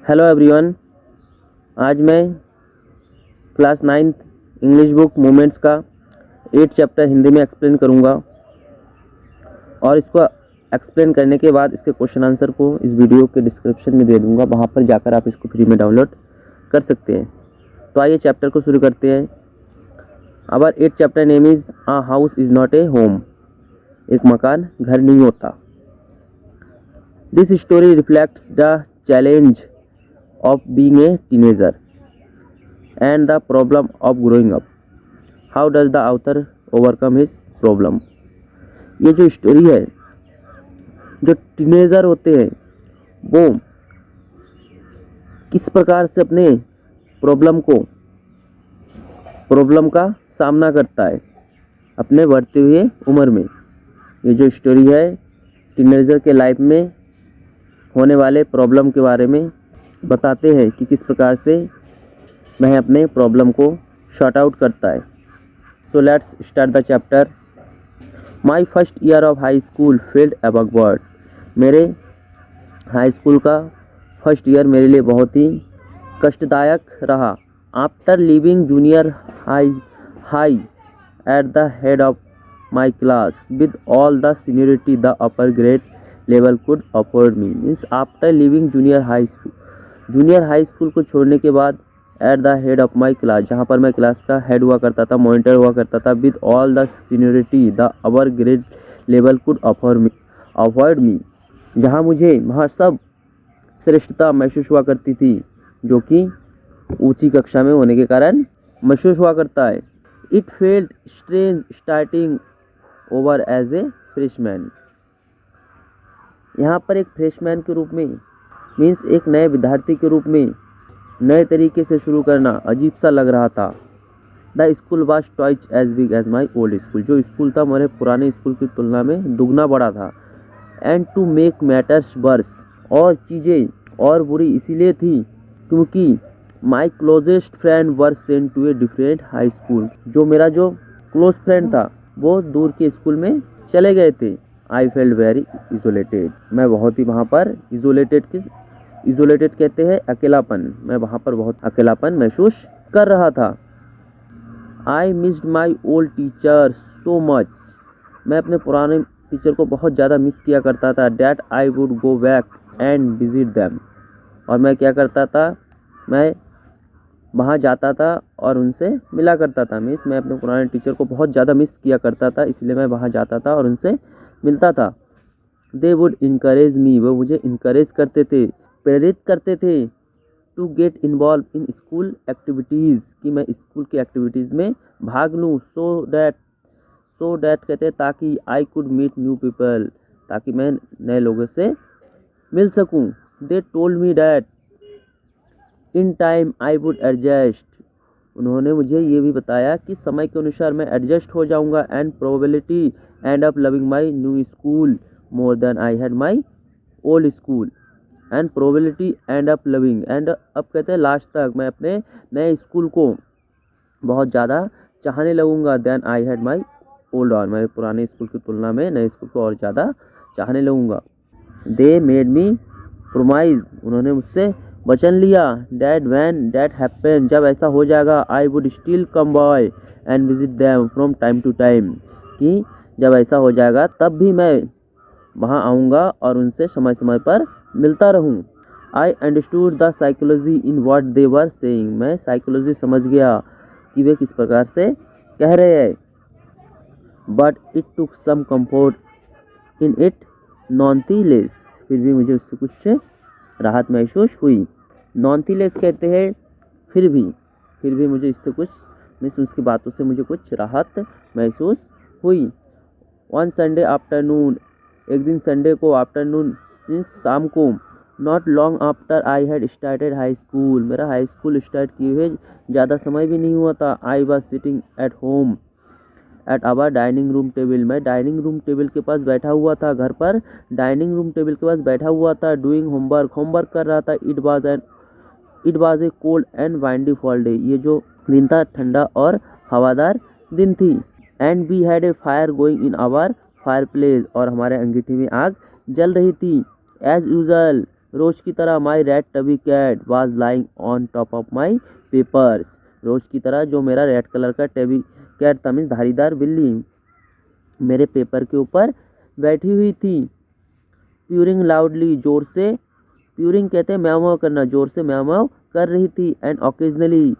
Hello everyone. आज मैं class 9th English book moments का 8 चैप्टर हिंदी में एक्सप्लेन करूंगा और इसको एक्सप्लेन करने के बाद इसके क्वेश्चन आंसर को इस वीडियो के डिस्क्रिप्शन में दे दूंगा। वहां पर जाकर आप इसको फ्री में डाउनलोड कर सकते हैं। तो आइए चैप्टर को शुरू करते हैं। Our 8 chapter name is a house is not a home. एक मकान घर नहीं होता। This story reflects the challenge of being a teenager and the problem of growing up. How does the author overcome his problem? ये जो story है, जो teenager होते हैं वो किस प्रकार से अपने प्रॉब्लम का सामना करता है अपने बढ़ते हुए उम्र में। ये जो स्टोरी है टीनेजर के लाइफ में होने वाले प्रॉब्लम के बारे में बताते हैं कि किस प्रकार से वह अपने प्रॉब्लम को शॉर्ट आउट करता है। So let's start the chapter. My first year of high school felt awkward. मेरे हाई स्कूल का फर्स्ट ईयर मेरे लिए बहुत ही कष्टदायक रहा। After leaving junior high at the head of my class with all the seniority the upper grade level could afford me. Means after leaving junior high school को छोड़ने के बाद at the head of my class, जहाँ पर मैं class का head हुआ करता था, मॉनिटर हुआ करता था, with all the seniority the our grade level could avoid me, जहाँ मुझे वहाँ सब श्रेष्ठता महसूस हुआ करती थी जो कि ऊंची कक्षा में होने के कारण महसूस हुआ करता है। It felt strange starting over as a freshman. यहाँ पर एक फ्रेशमैन के रूप में मीन्स एक नए विद्यार्थी के रूप में नए तरीके से शुरू करना अजीब सा लग रहा था। The school was twice as big as my old school. जो स्कूल था मेरे पुराने स्कूल की तुलना में दुगना बड़ा था। And to make matters worse, और चीज़ें और बुरी इसीलिए थी क्योंकि my closest friend were sent to a different high school. जो मेरा जो क्लोज फ्रेंड था वो दूर के स्कूल में चले गए थे। I felt very isolated. मैं बहुत ही वहाँ पर इजोलेटेड कहते हैं अकेलापन। मैं वहाँ पर बहुत अकेलापन महसूस कर रहा था। I missed my old teacher so much. मैं अपने पुराने टीचर को बहुत ज़्यादा मिस किया करता था। That I would go back and visit them. और मैं क्या करता था, मैं वहाँ जाता था और उनसे मिला करता था। मीन्स मैं अपने पुराने टीचर को बहुत ज़्यादा मिस किया करता था, इसलिए मैं वहाँ जाता था और उनसे मिलता था। They would encourage me. वो मुझे इनकरेज करते थे, प्रेरित करते थे to get involve in school activities, कि मैं स्कूल की एक्टिविटीज़ में भाग लूँ। सो डैट कहते हैं ताकि I could meet new people, ताकि मैं नए लोगों से मिल सकूँ। They told me that in time I would adjust. उन्होंने मुझे ये भी बताया कि समय के अनुसार मैं एडजस्ट हो जाऊँगा। And probability end up loving my new school more than I had my old school. And probability end up loving, and अब कहते हैं लास्ट तक मैं अपने नए स्कूल को बहुत ज़्यादा चाहने लगूंगा। Then I had my old one. मेरे पुराने स्कूल की तुलना में नए स्कूल को और ज़्यादा चाहने लगूंगा। They made me promise. उन्होंने मुझसे वचन लिया। डैट व्हेन डैट हैपन, जब ऐसा हो जाएगा, I would still come by and visit them from time to time, कि जब ऐसा हो जाएगा तब भी मैं वहाँ आऊँगा और उनसे समय समय पर मिलता रहूँ। I understood the psychology in what they were saying. मैं साइकोलॉजी समझ गया कि वे किस प्रकार से कह रहे हैं। But it took some comfort in it nonetheless. फिर भी मुझे उससे कुछ राहत महसूस हुई। नॉनथीलेस कहते हैं फिर भी मुझे इससे कुछ मीन्स उसकी बातों से मुझे कुछ राहत महसूस हुई। वन संडे आफ्टरनून, एक दिन संडे को आफ्टरनून मीन्स शाम को, not long after I had started high school. मेरा हाई स्कूल स्टार्ट किए हुए ज़्यादा समय भी नहीं हुआ था। I was sitting at home at our dining room table. मैं डाइनिंग रूम टेबल के पास बैठा हुआ था, घर पर डाइनिंग रूम टेबल के पास बैठा हुआ था। डूइंग होमवर्क कर रहा था। It was a cold and windy fall day. ये जो दिन था ठंडा और हवादार दिन थी। And we had a fire going in our fireplace, और हमारे अंगीठी में आग जल रही थी। एज यूजल रोज की तरह my red tabby cat was lying on top of my papers. रोज की तरह जो मेरा रेड कलर का टबी कैट था, मीन्स धारीदार बिल्ली, मेरे पेपर के ऊपर बैठी हुई थी। प्यूरिंग लाउडली, जोर से, प्यूरिंग कहते हैं म्याऊ म्याऊ करना, जोर से म्याऊ म्याऊ कर रही थी। एंड ओकेजनली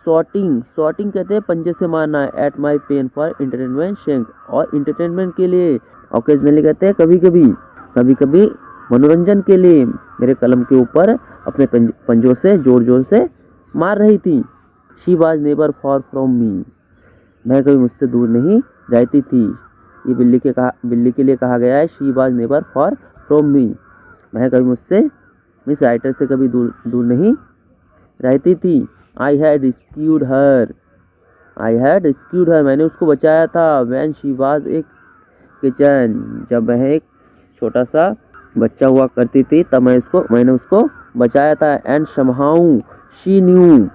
सॉटिंग, सॉटिंग कहते हैं पंजे से मारना, at my pen for entertainment shank, और इंटरटेनमेंट के लिए। ओकेजनली कहते हैं कभी कभी, कभी कभी मनोरंजन के लिए मेरे कलम के ऊपर अपने पंजों से जोर जोर से मार रही थी। She was never for from me, मैं कभी मुझसे दूर नहीं रहती थी। ये बिल्ली के लिए कहा गया है। She was never for from me, मैं कभी मुझसे, मिस राइटर से कभी दूर नहीं रहती थी। I had रिस्क्यूड her, I had रिस्क्यूड हर, मैंने उसको बचाया था। व्हेन शी वाज एक किचन, जब वह एक छोटा सा बच्चा हुआ करती थी तब मैंने उसको बचाया था। एंड समहाउ शी न्यू,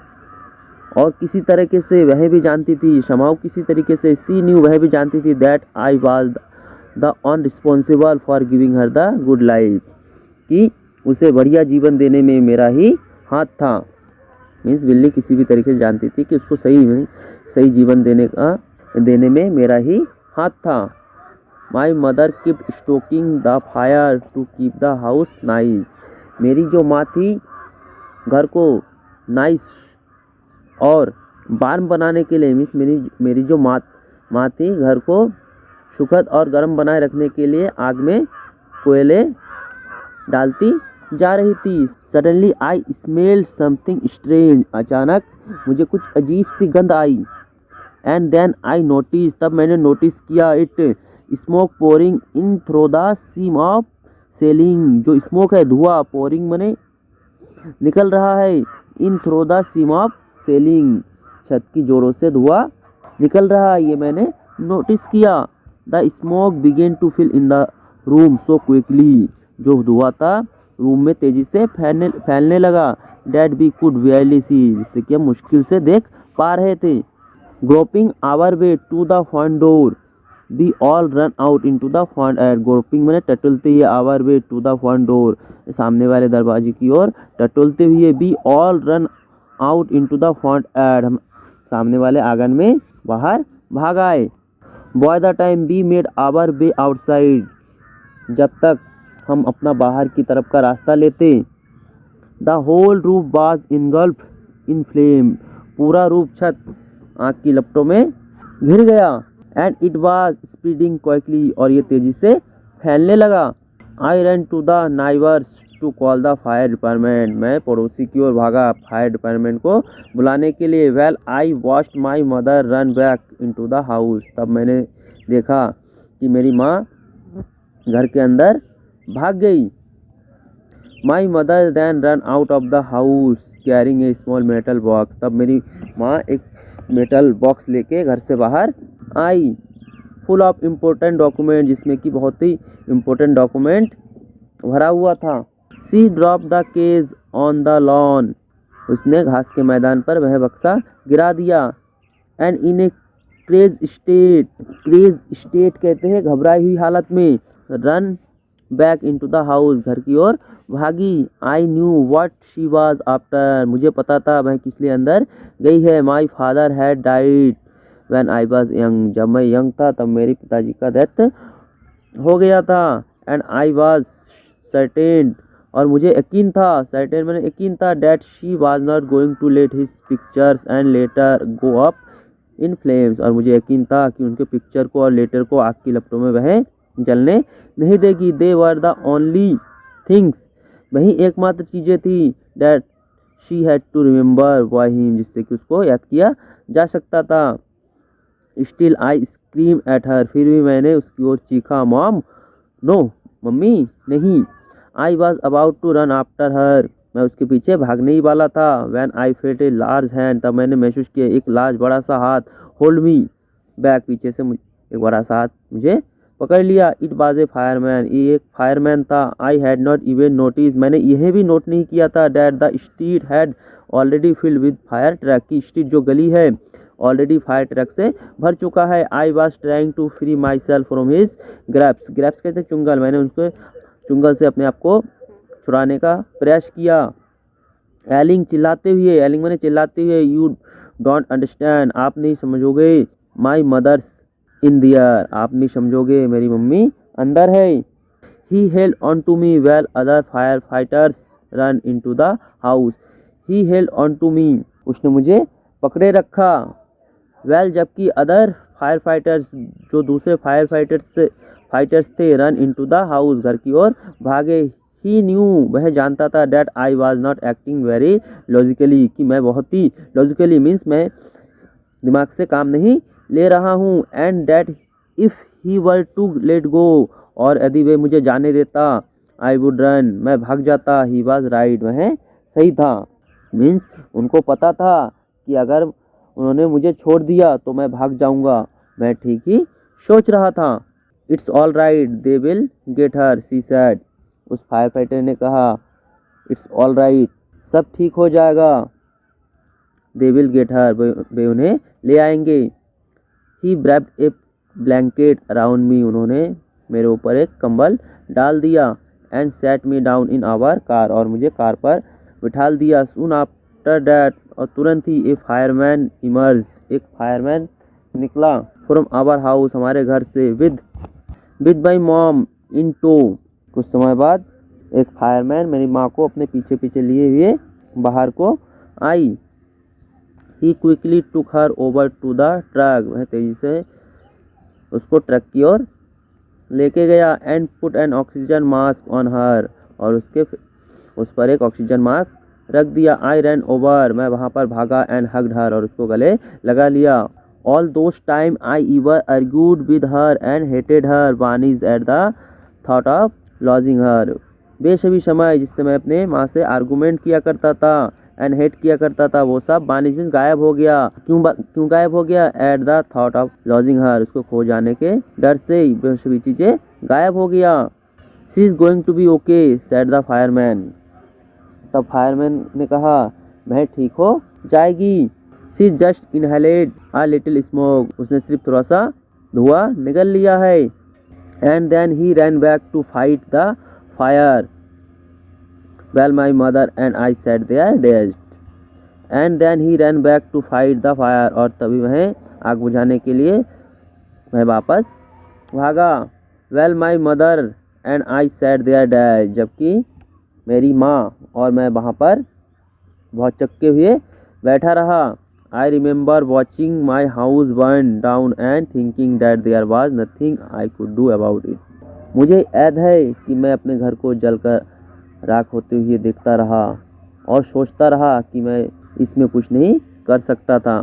और किसी तरीके से वह भी जानती थी, समहाउ किसी तरीके से, सी न्यू वह भी जानती थी, that I was the on responsible for giving her the good life, कि उसे बढ़िया जीवन देने में मेरा ही हाथ था। मीन्स बिल्ली किसी भी तरीके से जानती थी कि उसको सही जीवन देने में मेरा ही हाथ था। My mother keep stoking the fire to keep the house nice, मेरी जो माँ थी घर को नाइस और वार्म बनाने के लिए, मीन्स मेरी जो माँ थी घर को सुखद और गर्म बनाए रखने के लिए आग में कोयले डालती जा रही थी। Suddenly I smelled something strange, अचानक मुझे कुछ अजीब सी गंध आई। एंड देन आई नोटिस, तब मैंने नोटिस किया, it smoke pouring in through the seam of ceiling, जो स्मोक है धुआं, पोरिंग मने निकल रहा है, in through the seam of ceiling, छत की जोरों से धुआं निकल रहा है, ये मैंने नोटिस किया। The smoke began to fill in the room so quickly, जो धुआं था रूम में तेजी से फैलने लगा। That we could barely see, जिससे कि हम मुश्किल से देख पा रहे थे। Groping our way to the front door, we all run out into the front yard, groping मैंने टटोलते हुए, our way to the front door, सामने वाले दरवाजे की ओर टटोलते हुए, we all run out into the front yard, हम सामने वाले आंगन में बाहर भाग आए। By the time we made our way outside, जब तक हम अपना बाहर की तरफ का रास्ता लेते। The whole roof was engulfed in flame, पूरा रूफ छत आग की लपटों में घिर गया। And it was spreading quickly, और ये तेजी से फैलने लगा। I run to the neighbours to call the fire department, मैं पड़ोसी की ओर भागा फायर डिपार्टमेंट को बुलाने के लिए। Well I watched my mother run back into the house, तब मैंने देखा कि मेरी माँ घर के अंदर भाग गई। My mother then run out of the house carrying a small metal box, तब मेरी माँ एक मेटल बॉक्स लेके घर से बाहर आई, फुल ऑफ इम्पोर्टेंट डॉक्यूमेंट, जिसमें कि बहुत ही इम्पोर्टेंट डॉक्यूमेंट भरा हुआ था। She drop the cage on the lawn, उसने घास के मैदान पर वह बक्सा गिरा दिया। And in a crazed state, crazed state कहते हैं घबराई हुई हालत में, run back into the house, घर की ओर भागी। I knew what she was after, मुझे पता था वह किस लिए अंदर गई है। My father had died when I was young, जब मैं यंग था तब मेरे पिताजी का डेथ हो गया था। एंड आई वाज सर्टेन, और मुझे यकीन था, सर्टेन मैंने यकीन था, that she was not going to let his pictures and letter go up in flames, और मुझे यकीन था कि उनके पिक्चर को और लेटर को आग की लपटों में वह जलने नहीं देगी। They were the only things, वही एकमात्र चीज़ें थी, that she had to remember by him, जिससे कि उसको याद किया जा सकता था। Still I scream at her, फिर भी मैंने उसकी ओर चीखा, मॉम नो, मम्मी नहीं। I was about to run after her, मैं उसके पीछे भागने ही वाला था। When I felt a large hand, तब मैंने महसूस किया एक लार्ज बड़ा सा हाथ, होल्ड मी बैक, पीछे से एक बड़ा सा हाथ मुझे पकड़ लिया। इट वाज ए फायरमैन, ये एक फायरमैन था। I had not even notice, मैंने यह भी नोट नहीं किया था, that the street had already filled with fire truck, की स्ट्रीट जो गली है ऑलरेडी फायर ट्रक से भर चुका है। I was trying to free myself from his grasps, grasps कहते हैं चुंगल, मैंने उसको चुंगल से अपने आप को छुड़ाने का प्रयास किया। एलिंग चिल्लाते हुए, एलिंग मैंने चिल्लाते हुए, यू डोंट अंडरस्टैंड, आप नहीं समझोगे, माई मदर्स इन दियर, आप नहीं समझोगे, मेरी मम्मी अंदर है। He held on to me well other firefighters run in to the house. He held on to me, उसने मुझे पकड़े रखा। वेल जबकि अदर फायर फाइटर्स, जो दूसरे फायर फाइटर्स थे, run in to the house, घर की ओर भागे। ही न्यू, वह जानता था, that I was not acting very logically, कि मैं बहुत ही लॉजिकली मीन्स मैं दिमाग से काम नहीं ले रहा हूँ। And that if he were to let go, और यदि वे मुझे जाने देता, आई वुड रन, मैं भाग जाता। ही वॉज राइट, वह सही था। मीन्स उनको पता था कि अगर उन्होंने मुझे छोड़ दिया तो मैं भाग जाऊंगा, मैं ठीक ही सोच रहा था। It's all right, they will get her, she said, उस फायर फाइटर ने कहा, इट्स ऑल राइट, सब ठीक हो जाएगा। दे विल गेट हर, वे उन्हें ले आएंगे। He wrapped a blanket around me, उन्होंने मेरे ऊपर एक कंबल डाल दिया। And set me down in our car, और मुझे कार पर बिठाल दिया। सून आफ्टर डैट, और तुरंत ही ए फायरमैन इमर्ज, एक फायरमैन निकला फ्रॉम आवर हाउस, हमारे घर से, with my mom in tow, कुछ समय बाद एक फायरमैन मेरी माँ को अपने पीछे पीछे लिए हुए बाहर को आई। He quickly took her over to the truck, वह तेजी से उसको ट्रक की ओर लेके गया। And put an oxygen mask on her, और उस पर एक ऑक्सीजन मास्क रख दिया। आई रैन ओवर, मैं वहाँ पर भागा। एंड हग्ड हर, और उसको गले लगा लिया। All those time I ever argued with her and hated her vanished at the thought of losing her, वे सभी समय जिससे मैं अपने माँ से आर्गूमेंट किया करता था एंड हेट किया करता था, वो सब वानिज मीन्स गायब हो गया। क्यों गायब हो गया? At the thought of losing her, उसको खो जाने के डर से वे सभी चीज़ें गायब हो गया। She is going to be okay, said the fireman, तब फायरमैन ने कहा, वह ठीक हो जाएगी। She just inhaled a little smoke, उसने सिर्फ थोड़ा सा धुआं निगल लिया है। And then he ran back to fight the fire, well my mother and I set they are dead. And then he ran back to fight the fire, और तभी वह आग बुझाने के लिए वह वापस भागा। Well my mother and I set they are dead, जबकि मेरी माँ और मैं वहाँ पर बहुत चक्के हुए बैठा रहा। I remember watching my house burn down and thinking that there was nothing I could do about it, मुझे याद है कि मैं अपने घर को जलकर राख होते हुए देखता रहा और सोचता रहा कि मैं इसमें कुछ नहीं कर सकता था।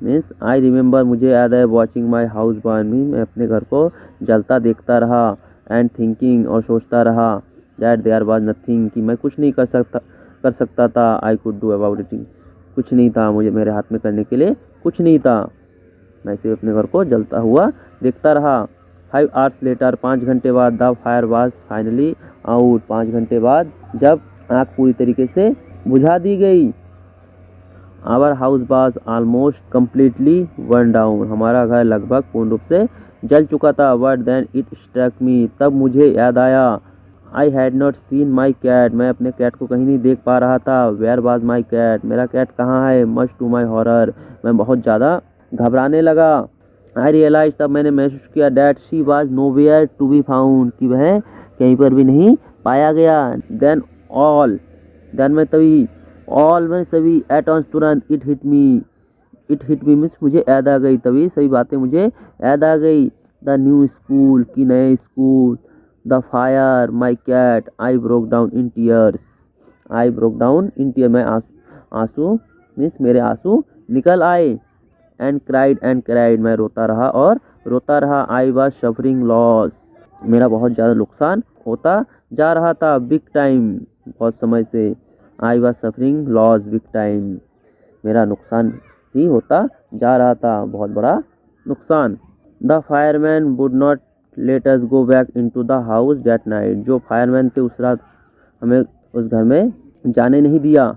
मीन्स आई रिमेंबर, मुझे याद है, वॉचिंग माई हाउस बर्न मी, मैं अपने घर को जलता देखता रहा, एंड थिंकिंग, और सोचता रहा, दैट देयर वाज नथिंग, कि मैं कुछ नहीं कर सकता था, आई कुड डू अबाउट इट, कुछ नहीं था, मुझे मेरे हाथ में करने के लिए कुछ नहीं था, मैं सिर्फ अपने घर को जलता हुआ देखता रहा। 5 hours लेटर, 5 घंटे बाद, the fire was finally out, 5 घंटे बाद जब आग पूरी तरीके से बुझा दी गई। Our house was almost completely burn down, हमारा घर लगभग पूर्ण रूप से जल चुका था। But then it struck me, तब मुझे याद आया, I had not seen my cat, मैं अपने कैट को कहीं नहीं देख पा रहा था। वेयर वाज माई कैट, मेरा कैट कहाँ है? मच टू माई हॉरर, मैं बहुत ज़्यादा घबराने लगा। आई रियलाइज, तब मैंने महसूस किया, that she was nowhere to be found, कि वह कहीं पर भी नहीं पाया गया। देन मैं तभी, ऑल में सभी, एट ऑन्स तुरंत, इट हिट मी मीन्स मुझे याद आ गई, तभी सभी बातें मुझे याद आ गई। द न्यू स्कूल, की नए स्कूल, the fire, my cat, I broke down in tears, मैं आंसू मीन्स मेरे आंसू निकल आए। एंड क्राइड, मैं रोता रहा और रोता रहा। आई वॉज सफरिंग लॉस, मेरा बहुत ज़्यादा नुकसान होता जा रहा था, बिग टाइम, बहुत समय से। I was suffering loss big time, मेरा नुकसान ही होता जा रहा था, बहुत बड़ा नुकसान। The fireman would not let us go back into the house that night, जो फायरमैन थे उस रात हमें उस घर में जाने नहीं दिया।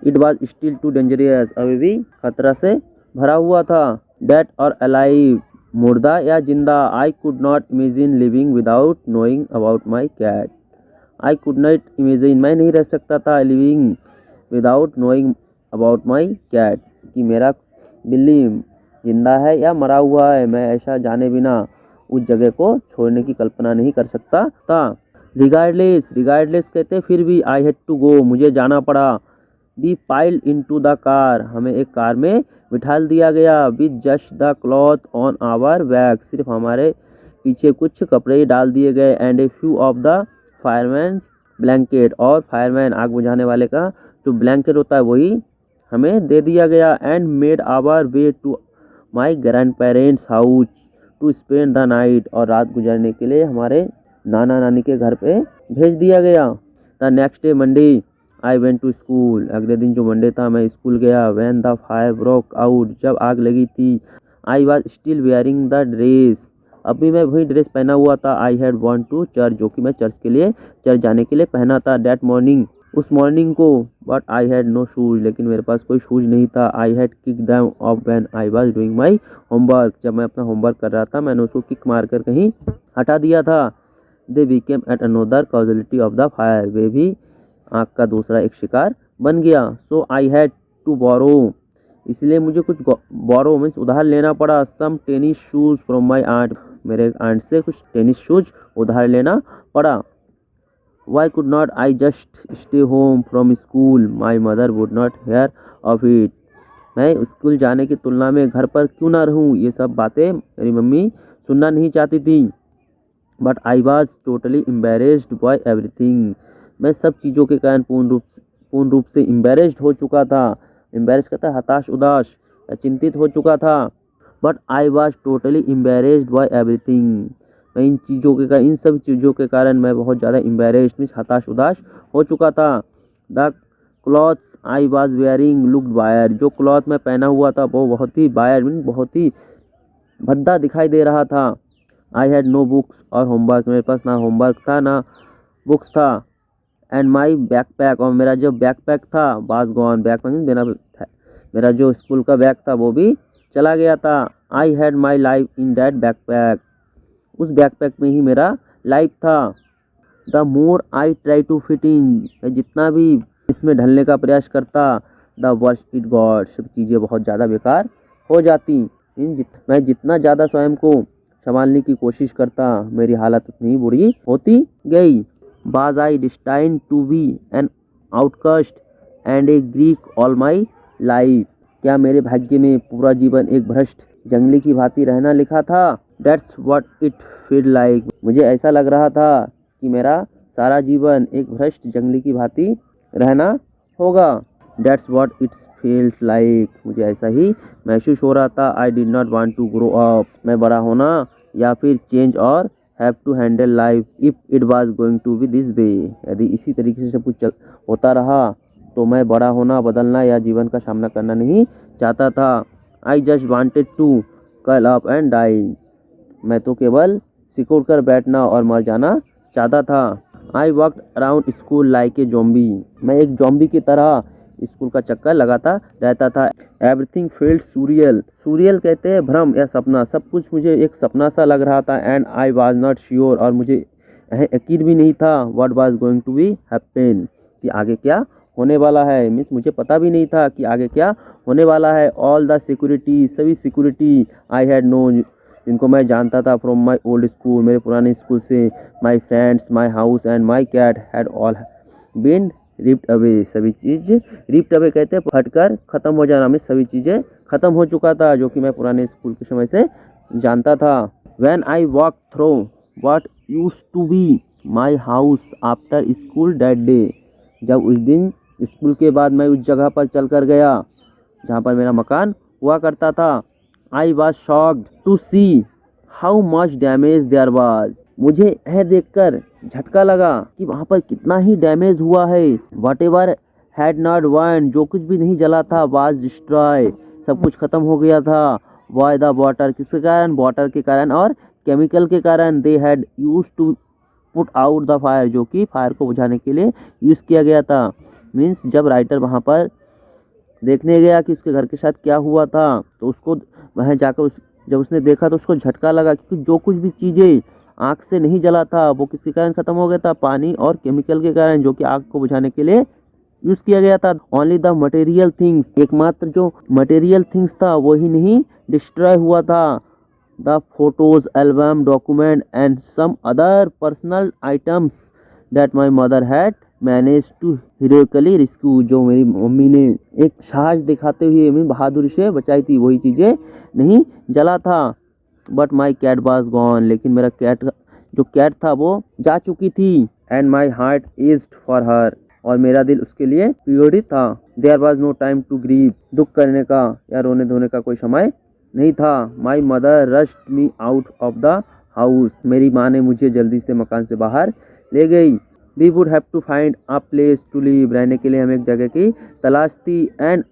It was still too dangerous, अभी भी खतरा से भरा हुआ था। डेड और अलाइव, मुर्दा या जिंदा। I could not imagine living without knowing about my cat, I could not imagine, मैं नहीं रह सकता था living without knowing about my cat, कि मेरा बिल्ली जिंदा है या मरा हुआ है, मैं ऐसा जाने बिना उस जगह को छोड़ने की कल्पना नहीं कर सकता था। रिगार्डलेस कहते फिर भी, आई हैड टू गो, मुझे जाना पड़ा। We piled into the car, हमें एक कार में बिठा दिया गया। With just the cloth on our back, सिर्फ हमारे पीछे कुछ कपड़े डाल दिए गए। And a few of the firemen's blanket, और फायरमैन आग बुझाने वाले का जो ब्लैंकेट होता है वही हमें दे दिया गया। And made our way to my grand parents house to spend the night, और रात गुजारने के लिए हमारे नाना नानी के घर पे भेज दिया गया। The next day Monday I went to school, अगले दिन जो मंडे था मैं स्कूल गया। When the fire broke out, जब आग लगी थी। I was still wearing the dress, अभी मैं वही ड्रेस पहना हुआ था। I had gone to church, जो कि मैं चर्च जाने के लिए पहना था। दैट मॉर्निंग, उस मॉर्निंग को। But I had no shoes, लेकिन मेरे पास कोई शूज नहीं था। I had kick them of when I was doing my homework, जब मैं अपना होमवर्क कर रहा था मैंने उसको किक मार कर कहीं हटा दिया था। They became at another casualty of the fire, वे भी आग का दूसरा एक शिकार बन गया। सो आई हैड टू बोरो, इसलिए मुझे कुछ बोरो मीन्स उधार लेना पड़ा। Some tennis shoes from my aunt, मेरे आंट से कुछ टेनिस शूज उधार लेना पड़ा। Why could not I just stay home from school? My mother would not hear of it. मैं स्कूल जाने की तुलना में घर पर क्यों ना रहूं, ये सब बातें मेरी मम्मी सुनना नहीं चाहती थी। But I was totally embarrassed by everything, मैं सब चीज़ों के कारण पूर्ण रूप से एम्बेरेस्ड हो चुका था। एम्बेरेस्ड कहता है हताश, उदास या चिंतित हो चुका था। But I was totally embarrassed by everything, मैं इन सब चीज़ों के कारण मैं बहुत ज़्यादा एम्बेरेस्ड मीन्स हताश उदास हो चुका था। The clothes I was wearing looked bizarre, जो क्लॉथ मैं पहना हुआ था वो बहुत ही बायर मीन बहुत ही भद्दा दिखाई दे रहा था। आई हैड नो बुक्स और होमवर्क, मेरे पास ना होमवर्क था ना बुक्स था। एंड माई बैकपैक, और मेरा जो बैकपैक था वाज गॉन, बैकपैक मेरा जो स्कूल का बैग था वो भी चला गया था। I had my life in that backpack, उस बैकपैक में ही मेरा लाइफ था। The more I try to fit in, मैं जितना भी इसमें ढलने का प्रयास करता, द वर्स्ट इट गॉट, सब चीज़ें बहुत ज़्यादा बेकार हो जाती। मैं जितना ज़्यादा स्वयं को संभालने की कोशिश करता, मेरी हालत उतनी बुरी होती गई। Was I destined to be an outcast and a ग्रीक ऑल माई लाइफ, क्या मेरे भाग्य में पूरा जीवन एक भ्रष्ट जंगली की भांति रहना लिखा था। That's what it felt like, मुझे ऐसा लग रहा था कि मेरा सारा जीवन एक भ्रष्ट जंगली की भांति रहना होगा। That's what it felt like, मुझे ऐसा ही महसूस हो रहा था। I did not want to grow up, मैं बड़ा होना या फिर चेंज और have to handle life if it was going to be this way, यदि इसी तरीके से सब कुछ होता रहा तो मैं बड़ा होना, बदलना या जीवन का सामना करना नहीं चाहता था। I just wanted to curl up and die, मैं तो केवल सिकुड़ कर बैठना और मर जाना चाहता था। I walked around school like a zombie, मैं एक ज़ॉम्बी की तरह स्कूल का चक्कर लगाता रहता था। एवरीथिंग फेल्ट सूरियल, सूरियल कहते हैं भ्रम या सपना, सब कुछ मुझे एक सपना सा लग रहा था। And I was not sure, और मुझे यकीन भी नहीं था what was going to be happen, कि आगे क्या होने वाला है। मीन्स मुझे पता भी नहीं था कि आगे क्या होने वाला है। ऑल द सिक्योरिटी, सभी सिक्योरिटी आई हैड नो, जिनको मैं जानता था फ्रॉम माई ओल्ड स्कूल, मेरे पुराने स्कूल से, my friends, my house and my cat had all been ripped away, सभी चीज़ रिप्ड अवे कहते हैं फटकर ख़त्म हो जाना, में सभी चीज़ें ख़त्म हो चुका था जो कि मैं पुराने स्कूल के समय से जानता था। When I walk through what used to be my house after school that day, जब उस दिन स्कूल के बाद मैं उस जगह पर चल कर गया जहाँ पर मेरा मकान हुआ करता था। I was shocked to see how much damage there was, मुझे यह देखकर झटका लगा कि वहाँ पर कितना ही डैमेज हुआ है। What ever had not burn, जो कुछ भी नहीं जला था, वाज डिस्ट्रॉय, सब कुछ खत्म हो गया था। बाय द वाटर, किसके कारण, वाटर के कारण और केमिकल के कारण। They had use to put out the fire, जो कि फायर को बुझाने के लिए यूज़ किया गया था। मीन्स जब राइटर वहाँ पर देखने गया कि उसके घर के साथ क्या हुआ था, तो उसको वहाँ जाकर जब उसने देखा तो उसको झटका लगा कि जो कुछ भी चीज़ें आग से नहीं जला था, वो किसके कारण ख़त्म हो गया था, पानी और केमिकल के कारण, जो कि आग को बुझाने के लिए यूज़ किया गया था। ओनली द मटेरियल थिंग्स, एकमात्र जो मटेरियल थिंग्स था वही नहीं डिस्ट्रॉय हुआ था। The photos, album, document and some other personal items that my mother had manage to heroically rescue, जो मेरी मम्मी ने एक साहस दिखाते हुए मैं बहादुरी से बचाई थी, वही चीज़ें नहीं जला था। But my cat was gone, लेकिन मेरा कैट जो कैट था वो जा चुकी थी। And my heart ached for her, और मेरा दिल उसके लिए पीड़ित था। There was no time to grieve, दुख करने का या रोने धोने का कोई समय नहीं था। My mother rushed me out of the house, मेरी माँ ने मुझे जल्दी से मकान से बाहर ले गई। We would have to find a place to live, रहने के लिए हमें एक जगह की तलाश थी। And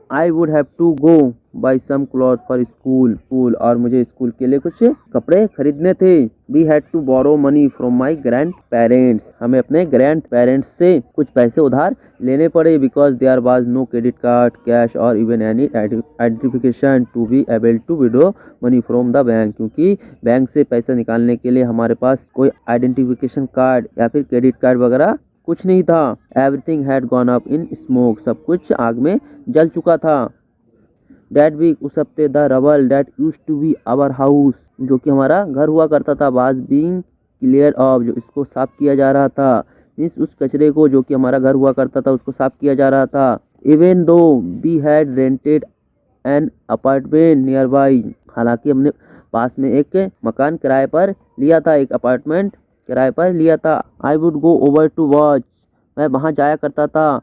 I would have to go buy some cloth for school, और मुझे स्कूल के लिए कुछ कपड़े खरीदने थे। We had to borrow money from my grand parents, हमें अपने ग्रैंड पेरेंट्स से कुछ पैसे उधार लेने पड़े। Because there was no credit card, cash और even any identification to be able to withdraw money from the bank, क्योंकि बैंक से पैसा निकालने के लिए हमारे पास कोई आइडेंटिफिकेशन कार्ड या फिर क्रेडिट कार्ड वगैरह कुछ नहीं था। Everything had gone up in smoke, सब कुछ आग में जल चुका था। डैट वीक, उस हफ्ते, the rubble that use to be our house, जो कि हमारा घर हुआ करता था, वाज बीइंग क्लियर ऑफ, जो इसको साफ किया जा रहा था। मीन्स उस कचरे को जो कि हमारा घर हुआ करता था उसको साफ किया जा रहा था। Even though we had rented an apartment nearby, हालांकि हमने पास में एक मकान किराए पर लिया था, एक अपार्टमेंट किराए पर लिया था। I would go over to watch, मैं वहाँ जाया करता था।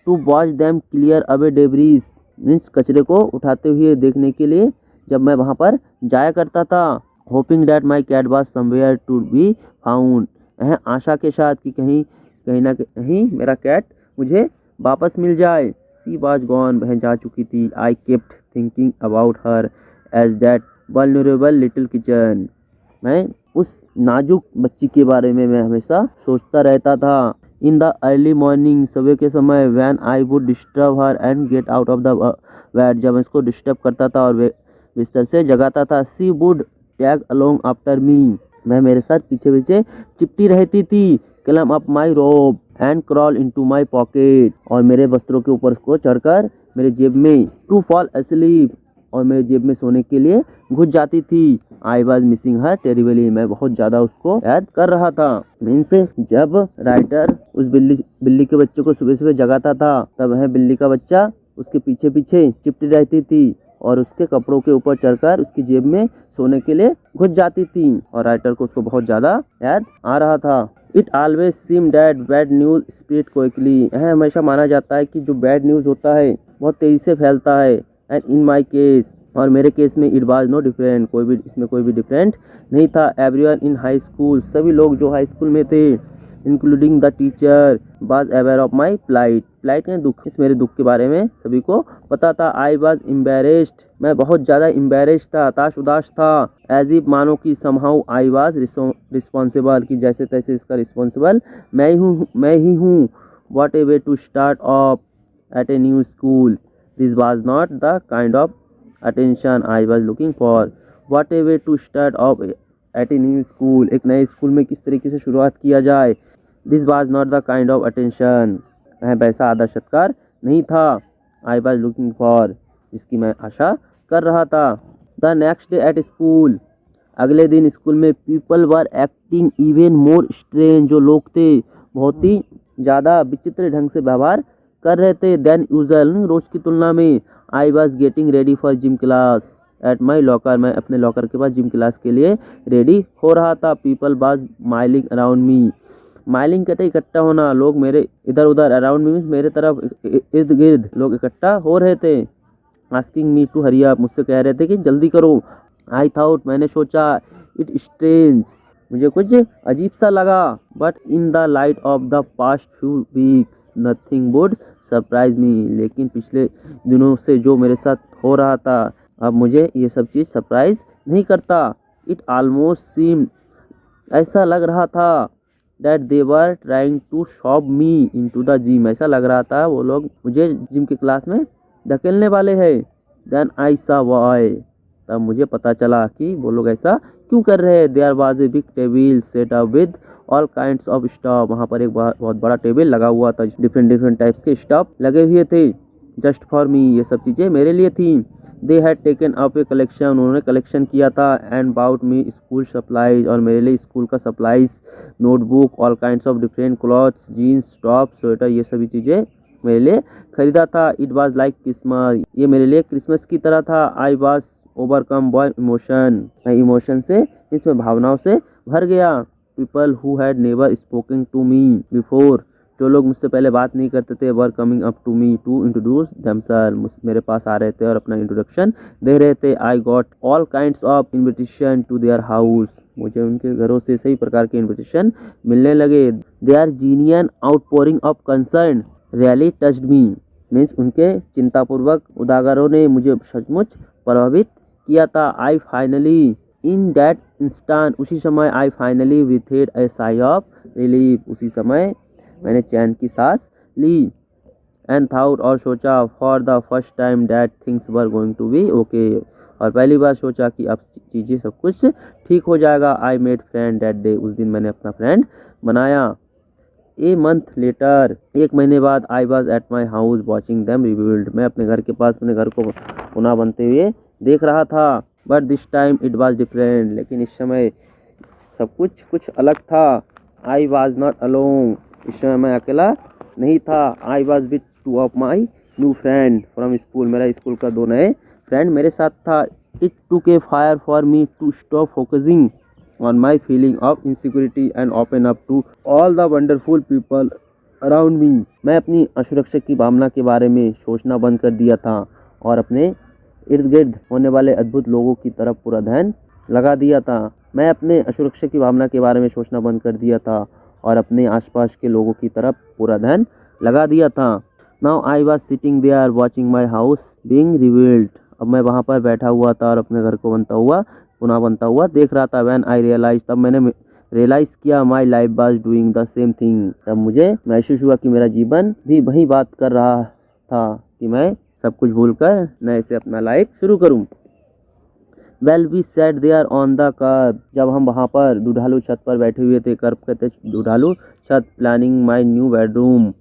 To watch them clear away debris, means कचरे को उठाते हुए देखने के लिए जब मैं वहाँ पर जाया करता था। Hoping that my cat was somewhere to be found, आशा के साथ कि कहीं ना कहीं मेरा कैट मुझे वापस मिल जाए। सी वाज गॉन, वह जा चुकी थी। I kept thinking about her age that vulnerable little kitchen, मैं उस नाजुक बच्ची के बारे में मैं हमेशा सोचता रहता था। इन द अर्ली मॉर्निंग, सुबह के समय, when I would disturb her and get out of the bed, जब मैं इसको डिस्टर्ब करता था और बिस्तर से जगाता था। She would tag along after me, मैं मेरे साथ पीछे पीछे चिपटी रहती थी। क्लाइम अप माई रोब and crawl into my pocket, और मेरे वस्त्रों के ऊपर को चढ़कर मेरे जेब में। टू फॉल asleep, और मेरे जेब में सोने के लिए घुस जाती थी। I was missing her terribly, मैं बहुत ज़्यादा उसको याद कर रहा था। मीन्स जब राइटर उस बिल्ली के बच्चे को सुबह सुबह जगाता था, तब वह बिल्ली का बच्चा उसके पीछे पीछे चिपटी रहती थी और उसके कपड़ों के ऊपर चढ़कर उसकी जेब में सोने के लिए घुस जाती थी, और राइटर को उसको बहुत ज़्यादा याद आ रहा था। It always seem that bad news spread quickly, यह हमेशा माना जाता है कि जो बैड न्यूज़ होता है बहुत तेज़ी से फैलता है। एंड इन माई केस, और मेरे केस में, इट वाज नो डिफरेंट, इसमें कोई भी डिफरेंट नहीं था। एवरीवन इन हाई स्कूल, सभी लोग जो हाई स्कूल में थे, including the teacher, was aware of my plight के दुख, इस मेरे दुख के बारे में सभी को पता था। आई वाज एम्बेरेस्ड, मैं बहुत ज़्यादा एम्बेरेस्ड था, ताश उदास था। एज इफ, मानो कि समहाउ आई वाज रिस्पॉन्सिबल, कि जैसे तैसे इसका रिस्पॉन्सिबल मैं ही हूँ। What a way to start off at a new school, this was not the kind of attention I was looking for. What a way to start off at a new school, एक नए school में किस तरीके से शुरुआत किया जाए। This was not the kind of attention, वह वैसा आदर सत्कार नहीं था। आई वाज लुकिंग फॉर, जिसकी मैं आशा कर रहा था। The next day at school, अगले दिन स्कूल में, people were acting even more strange, जो लोग थे बहुत ही ज़्यादा विचित्र ढंग से व्यवहार कर रहे थे देन यूजुअल, रोज़ की तुलना में। I was getting ready for gym class at my locker, मैं अपने लॉकर के पास जिम क्लास के लिए रेडी हो रहा था। People was milling around me, milling कहते इकट्ठा होना, लोग मेरे इधर उधर, अराउंड मी मीन्स मेरे तरफ, इर्द गिर्द लोग इकट्ठा हो रहे थे। Asking me to hurry up, मुझसे कह रहे थे कि जल्दी करो। आई थॉट, मैंने सोचा, इट स्ट्रेंज, मुझे कुछ अजीब सा लगा। But in the light of the past few weeks nothing would surprise me, लेकिन पिछले दिनों से जो मेरे साथ हो रहा था, अब मुझे ये सब चीज़ सरप्राइज नहीं करता। इट ऑलमोस्ट सीम्ड, ऐसा लग रहा था, that they were trying to shop me into the gym, ऐसा लग रहा था वो लोग मुझे जिम की क्लास में धकेलने वाले हैं। देन आई सा व्हाई, तब मुझे पता चला कि वो लोग ऐसा क्यों कर रहे हैं? There was a big table set up with all kinds of stuff. वहाँ पर एक बहुत बड़ा टेबल लगा हुआ था, डिफरेंट टाइप्स के स्टफ लगे हुए थे। जस्ट फॉर मी, ये सब चीज़ें मेरे लिए थी। They had taken up a collection, उन्होंने कलेक्शन किया था। And about me school supplies, और मेरे लिए स्कूल का supplies, notebook, all kinds of different clothes, jeans, top, sweater, ये सभी चीज़ें मेरे लिए खरीदा था। इट वाज लाइक क्रिसमस, ये मेरे लिए क्रिसमस की तरह था। I was overcome by emotion, मैं इमोशन से, इसमें भावनाओं से भर गया। People who had never spoken to me before, जो लोग मुझसे पहले बात नहीं करते थे, were coming up to me to introduce themselves, मेरे पास आ रहे थे और अपना इंट्रोडक्शन दे रहे थे। I got all kinds of invitation to their house, मुझे उनके घरों से सही प्रकार के इन्विटेशन मिलने लगे। Their genuine outpouring of concern really touched me, means उनके चिंतापूर्वक उदागरों ने मुझे सचमुच प्रभावित किया था। I finally in that instant, उसी समय आई फाइनली विथेड ए साई ऑफ रिलीफ, उसी समय मैंने चैन की सांस ली। एंड थाउट, और सोचा, for the first time that things were going to be okay, और पहली बार सोचा कि अब चीज़ें सब कुछ ठीक हो जाएगा। I made friend that day, उस दिन मैंने अपना फ्रेंड बनाया। ए मंथ लेटर, एक महीने बाद, I was at my house watching them rebuild, मैं अपने घर के पास अपने घर को पुनः बनते हुए देख रहा था। But this time it was different, लेकिन इस समय सब कुछ अलग था। आई वॉज नॉट अलोन, इस समय मैं अकेला नहीं था। I was with two of my new friend from school, मेरा स्कूल का 2 नए फ्रेंड मेरे साथ था। It took a fire for me to stop focusing on my feeling of insecurity and open up to all the wonderful people around me, मैं अपनी असुरक्षा की भावना के बारे में सोचना बंद कर दिया था और अपने इर्द गिर्द होने वाले अद्भुत लोगों की तरफ पूरा ध्यान लगा दिया था। मैं अपने असुरक्षा की भावना के बारे में सोचना बंद कर दिया था और अपने आसपास के लोगों की तरफ पूरा ध्यान लगा दिया था। Now I was sitting there watching my house being rebuild, अब मैं वहाँ पर बैठा हुआ था और अपने घर को पुनः बनता हुआ देख रहा था। व्हेन आई रियलाइज, तब मैंने रियलाइज़ किया, my life was doing the same thing, तब मुझे महसूस हुआ कि मेरा जीवन भी वही बात कर रहा था कि मैं सब कुछ भूलकर नए से अपना लाइफ शुरू करूं। Well we sat there on the kerb, जब हम वहाँ पर दुधालू छत पर बैठे हुए थे, कर्ब कहते दुधालू छत, प्लानिंग माई न्यू बेडरूम,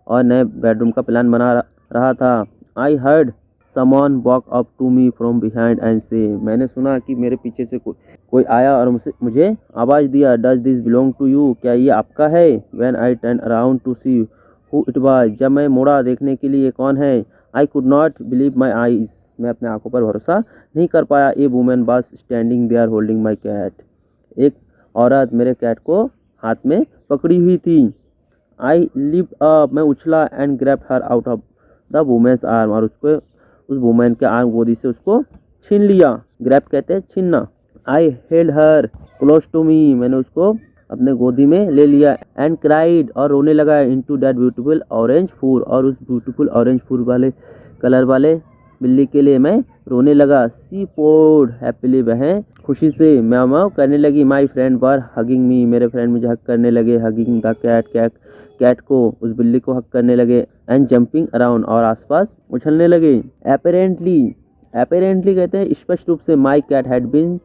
और नए बेडरूम का प्लान बना रहा था। I heard someone walk up to me from behind and से, मैंने सुना कि मेरे पीछे से कोई आया और मुझे आवाज़ दिया, does this belong to you, क्या ये आपका है? When I turn around to see who it was, जब मैं मुड़ा देखने के लिए कौन है, I could not believe my eyes, मैं अपने आंखों पर भरोसा नहीं कर पाया। A woman was standing there holding my cat, एक औरत मेरे कैट को हाथ में पकड़ी हुई थी। आई लिफ्ट अप, मैं उछला, and grabbed her out of the woman's arm, और उसको उस वुमेन के आर्म गोदी से उसको छीन लिया। ग्रैब कहते हैं छीनना। I held her close to me, मैंने उसको अपने गोदी में ले लिया। एंड क्राइड, और रोने लगा, इनटू दैट ब्यूटीफुल ऑरेंज फूर, और उस ब्यूटीफुल ऑरेंज फूर वाले कलर वाले बिल्ली के लिए मैं रोने लगा। सी पोर्ड हैप्पीली, वह खुशी से म्याऊ म्याऊ करने लगी। माई फ्रेंड वर हगिंग मी, मेरे फ्रेंड मुझे हक करने लगे। हगिंग द कैट को, उस बिल्ली को हक करने लगे। एंड जंपिंग अराउंड, और आसपास उछलने लगे। अपेरेंटली कहते हैं स्पष्ट रूप से, my cat had been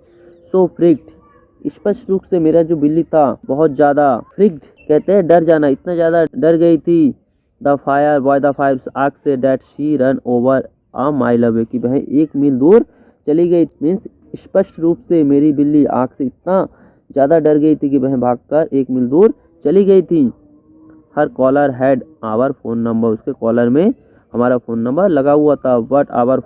so freaked, स्पष्ट रूप से मेरा जो बिल्ली था बहुत ज़्यादा, फ्रिक्ड कहते हैं डर जाना, इतना ज़्यादा डर गई थी। द फायर आग से, that she ran over a mile away, कि वह 1 मील दूर चली गई। मीन्स स्पष्ट रूप से मेरी बिल्ली आग से इतना ज़्यादा डर गई थी कि वह भागकर 1 मील दूर चली गई थी। Her collar had our phone number, उसके कॉलर में हमारा फ़ोन नंबर लगा हुआ था। But our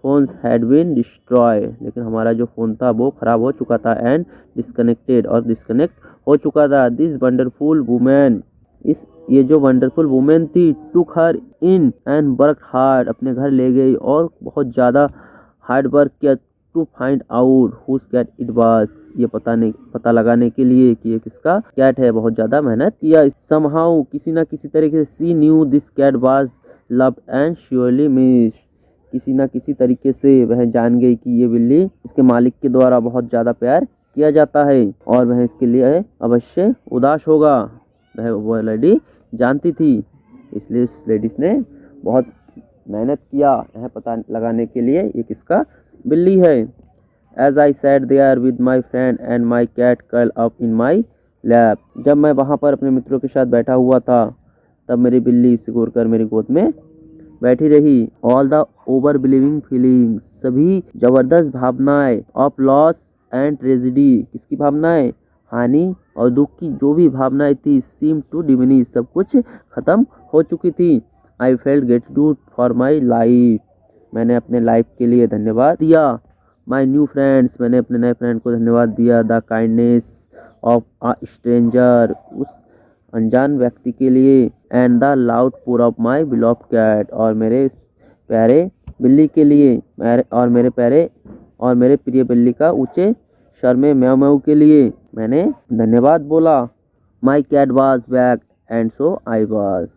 phones had been destroy, लेकिन हमारा जो फ़ोन था वो ख़राब हो चुका था। एंड डिस्कनेक्टेड, और डिस्कनेक्ट हो चुका था। दिस वंडरफुल वुमेन, ये जो वंडरफुल वुमेन थी, took her in and work hard, अपने घर ले गई और बहुत ज़्यादा हार्ड वर्क किया। To find out whose cat it was, ये पता लगाने के लिए कि ये किसका कैट है, बहुत ज़्यादा मेहनत किया। समहाउ, किसी ना किसी तरीके से, she knew this cat was loved and surely missed, किसी ना किसी तरीके से वह जान गई कि ये बिल्ली इसके मालिक के द्वारा बहुत ज़्यादा प्यार किया जाता है और वह इसके लिए अवश्य उदास होगा। वह लेडी जानती थी, इसलिए इस लेडीज ने बहुत मेहनत किया यह पता लगाने के लिए ये किसका बिल्ली है। As I sat there with my friend and my cat curled up in my lap. जब मैं वहाँ पर अपने मित्रों के साथ बैठा हुआ था, तब मेरी बिल्ली सिकुड़ कर मेरी गोद में बैठी रही। All the over believing feelings, सभी जबरदस्त भावनाएं ऑफ लॉस एंड ट्रेजिडी, किसकी भावनाएं, हानि और दुख की जो भी भावनाएं थी, सीम टू डिमिनिश, सब कुछ खत्म हो चुकी थी। I felt gratitude for my life, मैंने अपने लाइफ के लिए धन्यवाद दिया। माई न्यू फ्रेंड्स, मैंने अपने नए फ्रेंड को धन्यवाद दिया। The kindness of a stranger, उस अनजान व्यक्ति के लिए। एंड द लाउड पुर ऑफ माई बिलॉव्ड कैट, और मेरे प्यारे बिल्ली के लिए। मेरे प्रिय बिल्ली का ऊंचे स्वर में म्याऊ म्याऊ के लिए मैंने धन्यवाद बोला। My cat was back and so I was,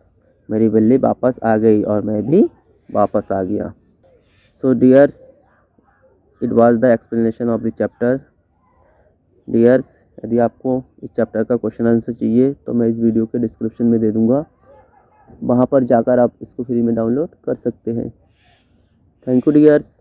मेरी बिल्ली वापस आ गई और मैं भी वापस आ गया। So dears, it was the explanation of the chapter. Dears, यदि आपको इस चैप्टर का क्वेश्चन आंसर चाहिए तो मैं इस वीडियो के डिस्क्रिप्शन में दे दूंगा, वहाँ पर जाकर आप इसको फ्री में डाउनलोड कर सकते हैं। Thank you dears.